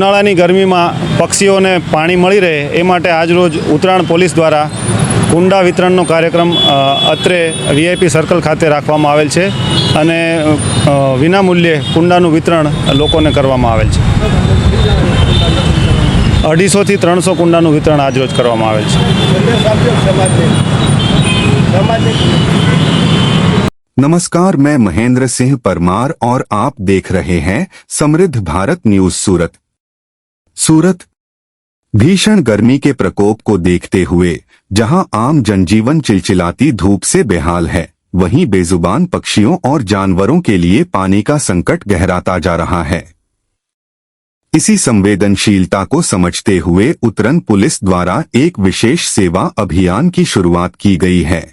ઉનાળાની ગરમીમાં પક્ષીઓને પાણી મળી રહે એ માટે આજરોજ ઉત્તરાયણ પોલીસ દ્વારા કુંડા વિતરણનો કાર્યક્રમ અત્રે વીઆઈપી સર્કલ ખાતે રાખવામાં આવેલ છે અને વિનામૂલ્યે કુંડાનું વિતરણ લોકોને કરવામાં આવેલ છે। 250 થી 300 કુંડાનું વિતરણ આજરોજ કરવામાં આવેલ છે। नमस्कार, मैं महेंद्र सिंह परमार और आप देख रहे हैं समृद्ध भारत न्यूज सूरत। सूरत भीषण गर्मी के प्रकोप को देखते हुए जहां आम जनजीवन चिलचिलाती धूप से बेहाल है, वहीं बेजुबान पक्षियों और जानवरों के लिए पानी का संकट गहराता जा रहा है। इसी संवेदनशीलता को समझते हुए उतरन पुलिस द्वारा एक विशेष सेवा अभियान की शुरुआत की गई है।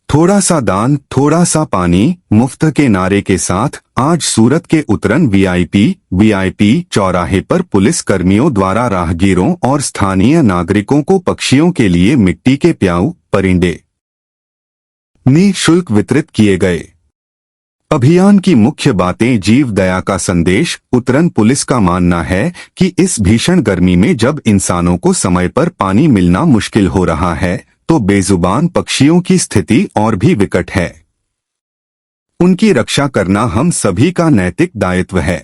थोड़ा सा दान थोड़ा सा पानी मुफ्त के नारे के साथ आज सूरत के उतरन वीआईपी चौराहे पर पुलिस कर्मियों द्वारा राहगीरों और स्थानीय नागरिकों को पक्षियों के लिए मिट्टी के प्याऊ परिंदे निःशुल्क वितरित किए गए। अभियान की मुख्य बातें जीव दया का संदेश। उतरन पुलिस का मानना है कि इस भीषण गर्मी में जब इंसानों को समय पर पानी मिलना मुश्किल हो रहा है तो बेजुबान पक्षियों की स्थिति और भी विकट है। उनकी रक्षा करना हम सभी का नैतिक दायित्व है।